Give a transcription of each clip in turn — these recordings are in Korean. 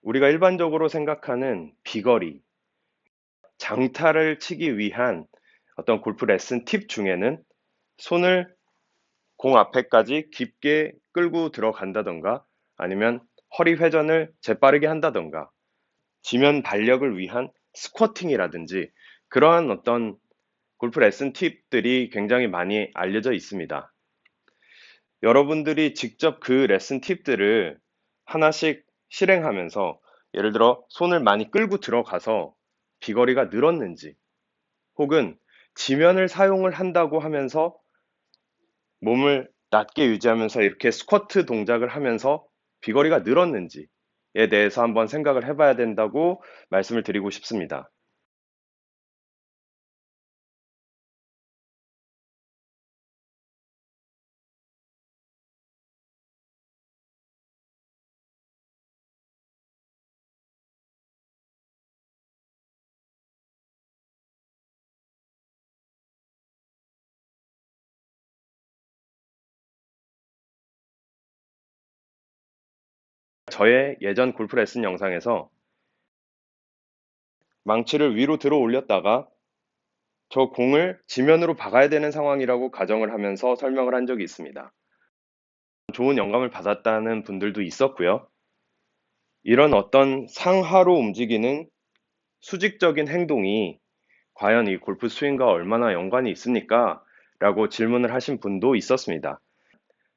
우리가 일반적으로 생각하는 비거리, 장타를 치기 위한 어떤 골프 레슨 팁 중에는 손을 공 앞에까지 깊게 끌고 들어간다던가 아니면 허리 회전을 재빠르게 한다던가 지면 발력을 위한 스쿼팅이라든지 그러한 어떤 골프 레슨 팁들이 굉장히 많이 알려져 있습니다. 여러분들이 직접 그 레슨 팁들을 하나씩 실행하면서 예를 들어 손을 많이 끌고 들어가서 비거리가 늘었는지 혹은 지면을 사용을 한다고 하면서 몸을 낮게 유지하면서 이렇게 스쿼트 동작을 하면서 비거리가 늘었는지에 대해서 한번 생각을 해봐야 된다고 말씀을 드리고 싶습니다. 저의 예전 골프 레슨 영상에서 망치를 위로 들어 올렸다가 저 공을 지면으로 박아야 되는 상황이라고 가정을 하면서 설명을 한 적이 있습니다. 좋은 영감을 받았다는 분들도 있었고요. 이런 어떤 상하로 움직이는 수직적인 행동이 과연 이 골프 스윙과 얼마나 연관이 있습니까? 라고 질문을 하신 분도 있었습니다.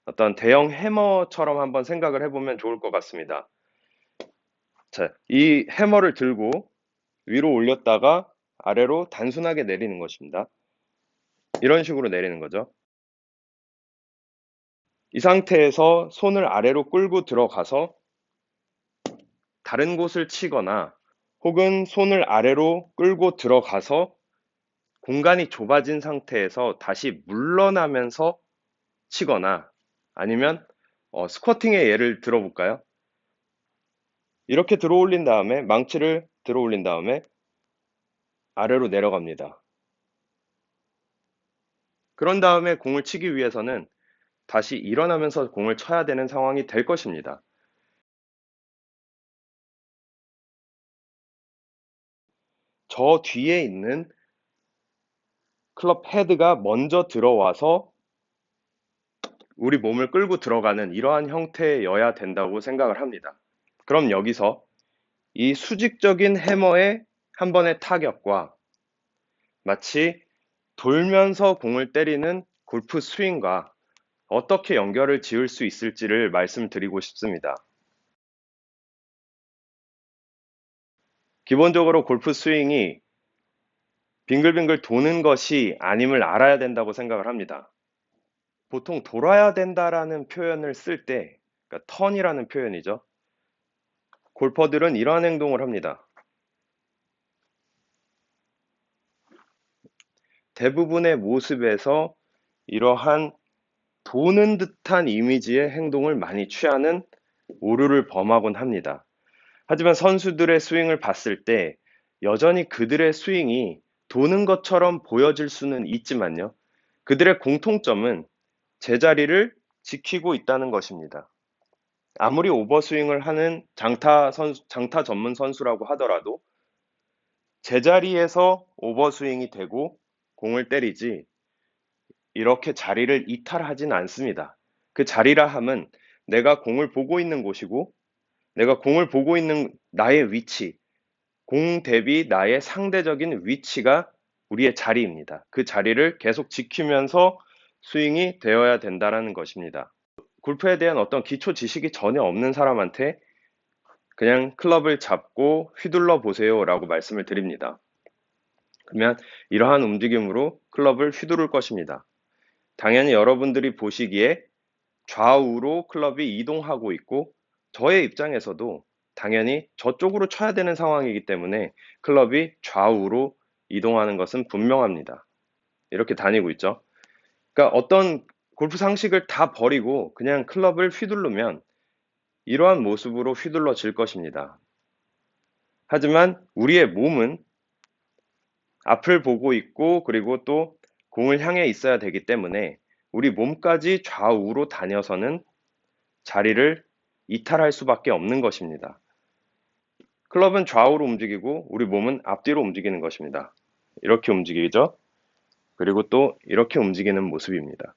어떤 대형 해머처럼 한번 생각을 해보면 좋을 것 같습니다. 자, 이 해머를 들고 위로 올렸다가 아래로 단순하게 내리는 것입니다. 이런 식으로 내리는 거죠. 이 상태에서 손을 아래로 끌고 들어가서 다른 곳을 치거나 혹은 손을 아래로 끌고 들어가서 공간이 좁아진 상태에서 다시 물러나면서 치거나 아니면 스쿼팅의 예를 들어볼까요? 이렇게 들어 올린 다음에 망치를 들어 올린 다음에 아래로 내려갑니다. 그런 다음에 공을 치기 위해서는 다시 일어나면서 공을 쳐야 되는 상황이 될 것입니다. 저 뒤에 있는 클럽 헤드가 먼저 들어와서 우리 몸을 끌고 들어가는 이러한 형태여야 된다고 생각을 합니다. 그럼 여기서 이 수직적인 해머의 한 번의 타격과 마치 돌면서 공을 때리는 골프 스윙과 어떻게 연결을 지을 수 있을지를 말씀드리고 싶습니다. 기본적으로 골프 스윙이 빙글빙글 도는 것이 아님을 알아야 된다고 생각을 합니다. 보통 돌아야 된다라는 표현을 쓸 때, 그러니까 턴이라는 표현이죠. 골퍼들은 이러한 행동을 합니다. 대부분의 모습에서 이러한 도는 듯한 이미지의 행동을 많이 취하는 오류를 범하곤 합니다. 하지만 선수들의 스윙을 봤을 때 여전히 그들의 스윙이 도는 것처럼 보여질 수는 있지만요. 그들의 공통점은 제자리를 지키고 있다는 것입니다. 아무리 오버스윙을 하는 장타 전문 선수라고 하더라도 제자리에서 오버스윙이 되고 공을 때리지 이렇게 자리를 이탈하진 않습니다. 그 자리라 함은 내가 공을 보고 있는 곳이고 내가 공을 보고 있는 나의 위치, 공 대비 나의 상대적인 위치가 우리의 자리입니다. 그 자리를 계속 지키면서 스윙이 되어야 된다는 것입니다. 골프에 대한 어떤 기초 지식이 전혀 없는 사람한테 그냥 클럽을 잡고 휘둘러 보세요라고 말씀을 드립니다. 그러면 이러한 움직임으로 클럽을 휘두를 것입니다. 당연히 여러분들이 보시기에 좌우로 클럽이 이동하고 있고 저의 입장에서도 당연히 저쪽으로 쳐야 되는 상황이기 때문에 클럽이 좌우로 이동하는 것은 분명합니다. 이렇게 다니고 있죠. 그러니까 어떤 골프 상식을 다 버리고 그냥 클럽을 휘두르면 이러한 모습으로 휘둘러질 것입니다. 하지만 우리의 몸은 앞을 보고 있고 그리고 또 공을 향해 있어야 되기 때문에 우리 몸까지 좌우로 다녀서는 자리를 이탈할 수밖에 없는 것입니다. 클럽은 좌우로 움직이고 우리 몸은 앞뒤로 움직이는 것입니다. 이렇게 움직이죠. 그리고 또 이렇게 움직이는 모습입니다.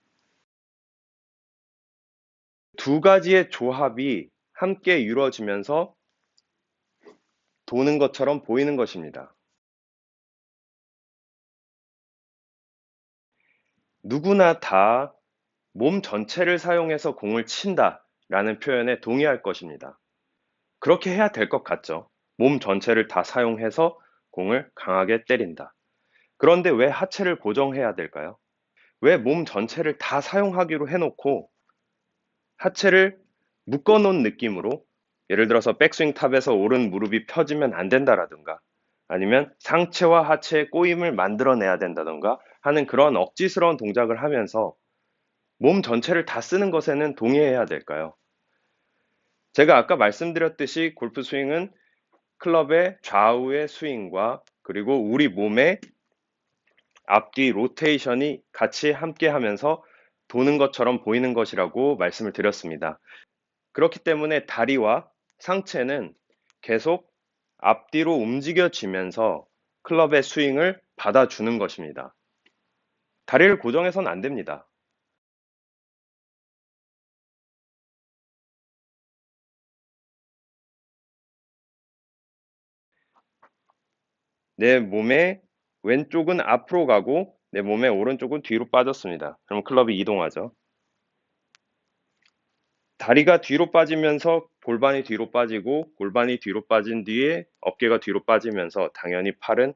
두 가지의 조합이 함께 이루어지면서 도는 것처럼 보이는 것입니다. 누구나 다 몸 전체를 사용해서 공을 친다 라는 표현에 동의할 것입니다. 그렇게 해야 될 것 같죠. 몸 전체를 다 사용해서 공을 강하게 때린다. 그런데 왜 하체를 고정해야 될까요? 왜 몸 전체를 다 사용하기로 해놓고 하체를 묶어놓은 느낌으로, 예를 들어서 백스윙 탑에서 오른 무릎이 펴지면 안 된다라든가 아니면 상체와 하체의 꼬임을 만들어내야 된다든가 하는 그런 억지스러운 동작을 하면서 몸 전체를 다 쓰는 것에는 동의해야 될까요? 제가 아까 말씀드렸듯이 골프 스윙은 클럽의 좌우의 스윙과 그리고 우리 몸의 앞뒤 로테이션이 같이 함께 하면서 도는 것처럼 보이는 것이라고 말씀을 드렸습니다. 그렇기 때문에 다리와 상체는 계속 앞뒤로 움직여지면서 클럽의 스윙을 받아주는 것입니다. 다리를 고정해서는 안 됩니다. 내 몸의 왼쪽은 앞으로 가고 내 몸의 오른쪽은 뒤로 빠졌습니다. 그럼 클럽이 이동하죠. 다리가 뒤로 빠지면서 골반이 뒤로 빠지고 골반이 뒤로 빠진 뒤에 어깨가 뒤로 빠지면서 당연히 팔은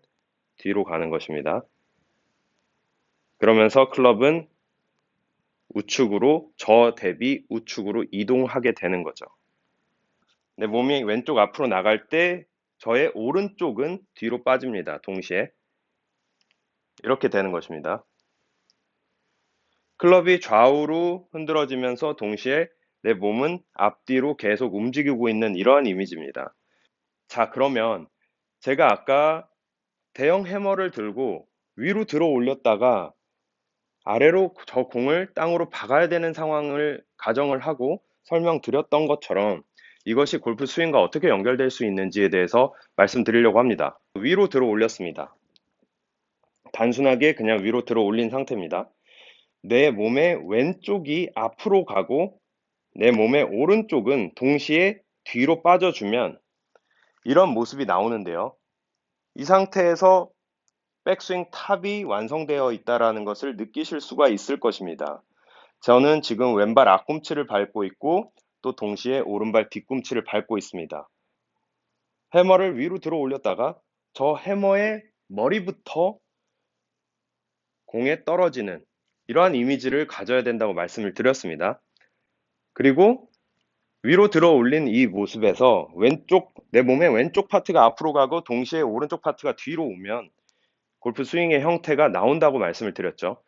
뒤로 가는 것입니다. 그러면서 클럽은 우측으로 저 대비 우측으로 이동하게 되는 거죠. 내 몸이 왼쪽 앞으로 나갈 때 저의 오른쪽은 뒤로 빠집니다. 동시에 이렇게 되는 것입니다. 클럽이 좌우로 흔들어지면서 동시에 내 몸은 앞뒤로 계속 움직이고 있는 이러한 이미지입니다. 자, 그러면 제가 아까 대형 해머를 들고 위로 들어 올렸다가 아래로 저 공을 땅으로 박아야 되는 상황을 가정을 하고 설명드렸던 것처럼 이것이 골프 스윙과 어떻게 연결될 수 있는지에 대해서 말씀드리려고 합니다. 위로 들어 올렸습니다. 단순하게 그냥 위로 들어 올린 상태입니다. 내 몸의 왼쪽이 앞으로 가고 내 몸의 오른쪽은 동시에 뒤로 빠져주면 이런 모습이 나오는데요. 이 상태에서 백스윙 탑이 완성되어 있다는 것을 느끼실 수가 있을 것입니다. 저는 지금 왼발 앞꿈치를 밟고 있고 또 동시에 오른발 뒤꿈치를 밟고 있습니다. 해머를 위로 들어 올렸다가 저 해머의 머리부터 공에 떨어지는 이러한 이미지를 가져야 된다고 말씀을 드렸습니다. 그리고 위로 들어 올린 이 모습에서 내 몸의 왼쪽 파트가 앞으로 가고 동시에 오른쪽 파트가 뒤로 오면 골프 스윙의 형태가 나온다고 말씀을 드렸죠.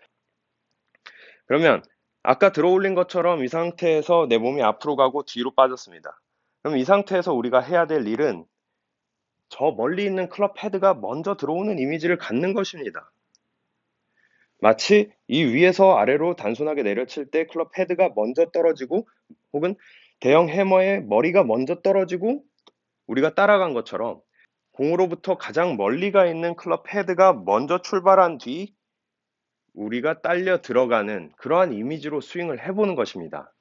그러면 아까 들어 올린 것처럼 이 상태에서 내 몸이 앞으로 가고 뒤로 빠졌습니다. 그럼 이 상태에서 우리가 해야 될 일은 저 멀리 있는 클럽 헤드가 먼저 들어오는 이미지를 갖는 것입니다. 마치 이 위에서 아래로 단순하게 내려칠 때 클럽 헤드가 먼저 떨어지고 혹은 대형 해머의 머리가 먼저 떨어지고 우리가 따라간 것처럼 공으로부터 가장 멀리 가 있는 클럽 헤드가 먼저 출발한 뒤 우리가 딸려 들어가는 그러한 이미지로 스윙을 해보는 것입니다.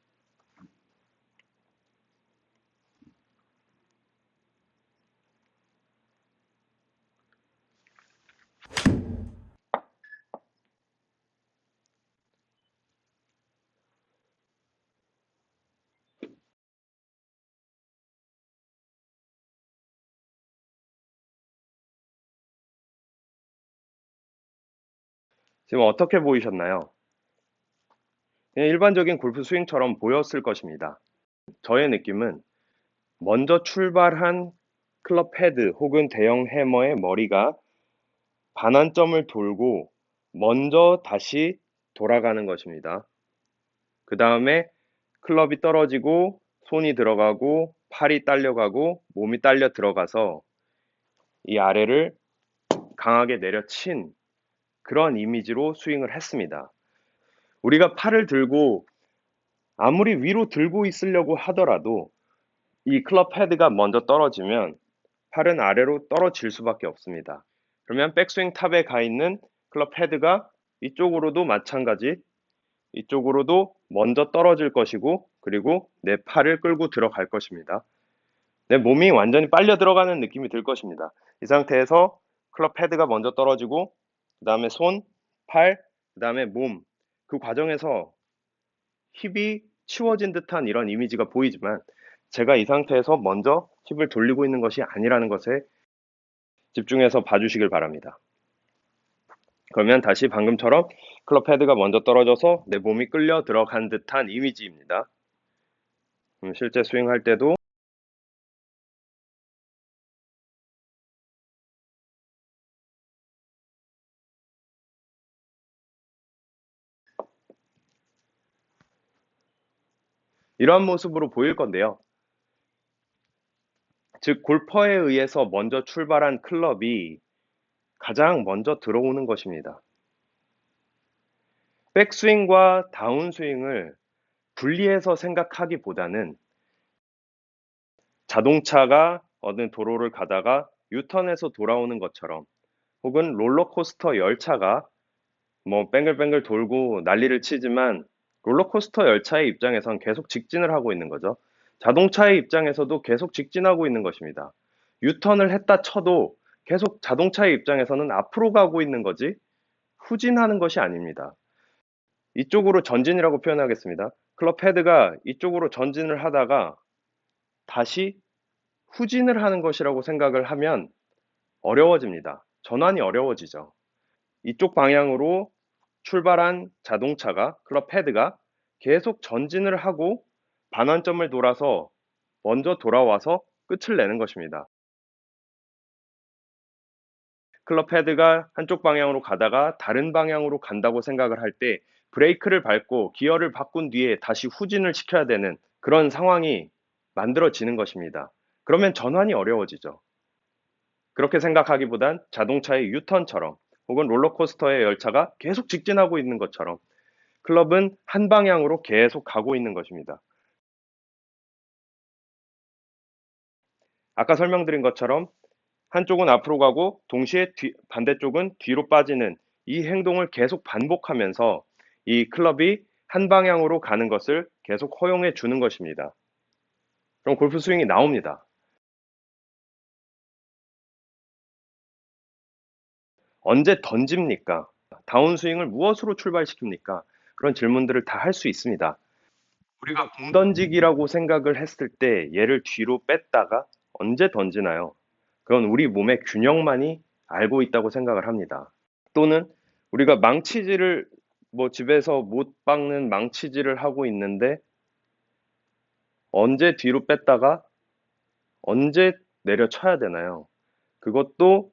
지금 어떻게 보이셨나요? 그냥 일반적인 골프 스윙처럼 보였을 것입니다. 저의 느낌은 먼저 출발한 클럽 헤드 혹은 대형 해머의 머리가 반환점을 돌고 먼저 다시 돌아가는 것입니다. 그 다음에 클럽이 떨어지고 손이 들어가고 팔이 딸려가고 몸이 딸려 들어가서 이 아래를 강하게 내려친 그런 이미지로 스윙을 했습니다. 우리가 팔을 들고 아무리 위로 들고 있으려고 하더라도 이 클럽 헤드가 먼저 떨어지면 팔은 아래로 떨어질 수밖에 없습니다. 그러면 백스윙 탑에 가 있는 클럽 헤드가 이쪽으로도 마찬가지, 이쪽으로도 먼저 떨어질 것이고, 그리고 내 팔을 끌고 들어갈 것입니다. 내 몸이 완전히 빨려 들어가는 느낌이 들 것입니다. 이 상태에서 클럽 헤드가 먼저 떨어지고, 그 다음에 손, 팔, 그 다음에 몸, 그 과정에서 힙이 치워진 듯한 이런 이미지가 보이지만, 제가 이 상태에서 먼저 힙을 돌리고 있는 것이 아니라는 것에 집중해서 봐주시길 바랍니다. 그러면 다시 방금처럼 클럽 헤드가 먼저 떨어져서 내 몸이 끌려 들어간 듯한 이미지입니다. 실제 스윙할 때도 이러한 모습으로 보일 건데요. 즉, 골퍼에 의해서 먼저 출발한 클럽이 가장 먼저 들어오는 것입니다. 백스윙과 다운스윙을 분리해서 생각하기보다는 자동차가 어느 도로를 가다가 유턴해서 돌아오는 것처럼, 혹은 롤러코스터 열차가 뭐 뱅글뱅글 돌고 난리를 치지만 롤러코스터 열차의 입장에선 계속 직진을 하고 있는 거죠. 자동차의 입장에서도 계속 직진하고 있는 것입니다. 유턴을 했다 쳐도 계속 자동차의 입장에서는 앞으로 가고 있는 거지 후진하는 것이 아닙니다. 이쪽으로 전진이라고 표현하겠습니다. 클럽 헤드가 이쪽으로 전진을 하다가 다시 후진을 하는 것이라고 생각을 하면 어려워집니다. 전환이 어려워지죠. 이쪽 방향으로 출발한 자동차가, 클럽 헤드가 계속 전진을 하고 반환점을 돌아서 먼저 돌아와서 끝을 내는 것입니다. 클럽 헤드가 한쪽 방향으로 가다가 다른 방향으로 간다고 생각을 할 때 브레이크를 밟고 기어를 바꾼 뒤에 다시 후진을 시켜야 되는 그런 상황이 만들어지는 것입니다. 그러면 전환이 어려워지죠. 그렇게 생각하기보단 자동차의 유턴처럼, 혹은 롤러코스터의 열차가 계속 직진하고 있는 것처럼 클럽은 한 방향으로 계속 가고 있는 것입니다. 아까 설명드린 것처럼 한쪽은 앞으로 가고 동시에 반대쪽은 뒤로 빠지는 이 행동을 계속 반복하면서 이 클럽이 한 방향으로 가는 것을 계속 허용해 주는 것입니다. 그럼 골프 스윙이 나옵니다. 언제 던집니까? 다운스윙을 무엇으로 출발시킵니까? 그런 질문들을 다 할 수 있습니다. 우리가 공 던지기라고 생각을 했을 때 얘를 뒤로 뺐다가 언제 던지나요? 그건 우리 몸의 균형만이 알고 있다고 생각을 합니다. 또는 우리가 망치질을 집에서 못 박는 망치질을 하고 있는데 언제 뒤로 뺐다가 언제 내려쳐야 되나요? 그것도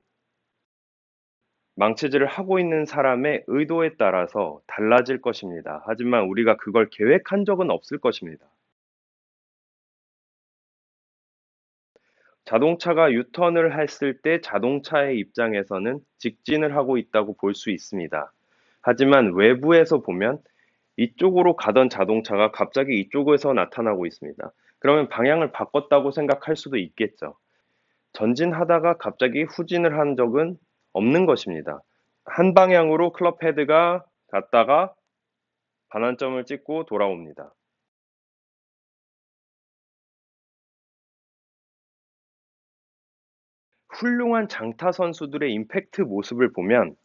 망치질을 하고 있는 사람의 의도에 따라서 달라질 것입니다. 하지만 우리가 그걸 계획한 적은 없을 것입니다. 자동차가 유턴을 했을 때 자동차의 입장에서는 직진을 하고 있다고 볼 수 있습니다. 하지만 외부에서 보면 이쪽으로 가던 자동차가 갑자기 이쪽에서 나타나고 있습니다. 그러면 방향을 바꿨다고 생각할 수도 있겠죠. 전진하다가 갑자기 후진을 한 적은 없는 것입니다. 한 방향으로 클럽 헤드가 갔다가 반환점을 찍고 돌아옵니다. 훌륭한 장타 선수들의 임팩트 모습을 보면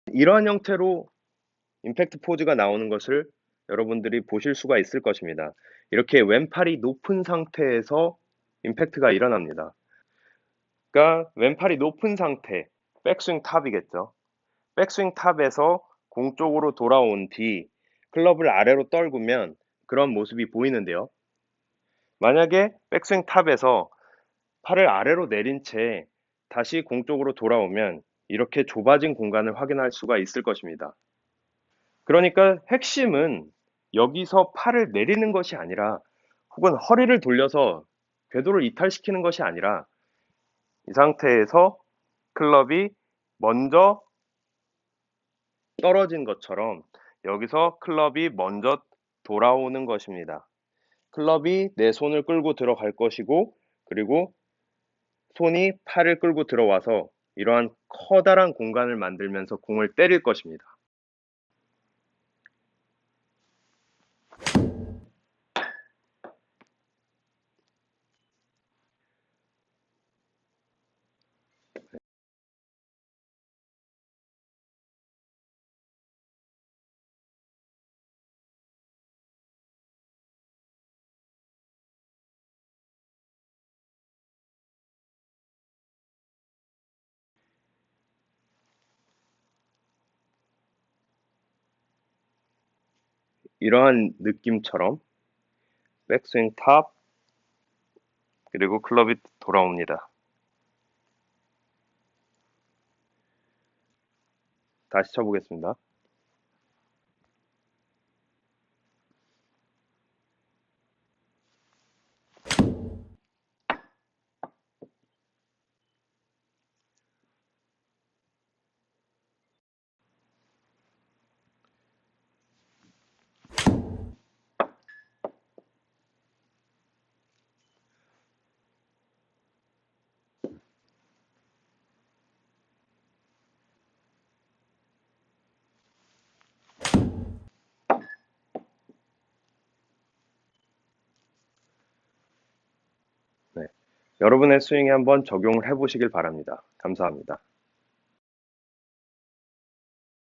이러한 형태로 임팩트 포즈가 나오는 것을 여러분들이 보실 수가 있을 것입니다. 이렇게 왼팔이 높은 상태에서 임팩트가 일어납니다. 그러니까 왼팔이 높은 상태, 백스윙 탑이겠죠. 백스윙 탑에서 공 쪽으로 돌아온 뒤 클럽을 아래로 떨구면 그런 모습이 보이는데요. 만약에 백스윙 탑에서 팔을 아래로 내린 채 다시 공 쪽으로 돌아오면 이렇게 좁아진 공간을 확인할 수가 있을 것입니다. 그러니까 핵심은 여기서 팔을 내리는 것이 아니라, 혹은 허리를 돌려서 궤도를 이탈시키는 것이 아니라, 이 상태에서 클럽이 먼저 떨어진 것처럼 여기서 클럽이 먼저 돌아오는 것입니다. 클럽이 내 손을 끌고 들어갈 것이고, 그리고 손이 팔을 끌고 들어와서 이러한 커다란 공간을 만들면서 공을 때릴 것입니다. 이러한 느낌처럼 백스윙 탑, 그리고 클럽이 돌아옵니다. 다시 쳐보겠습니다. 네. 여러분의 스윙에 한번 적용을 해보시길 바랍니다. 감사합니다.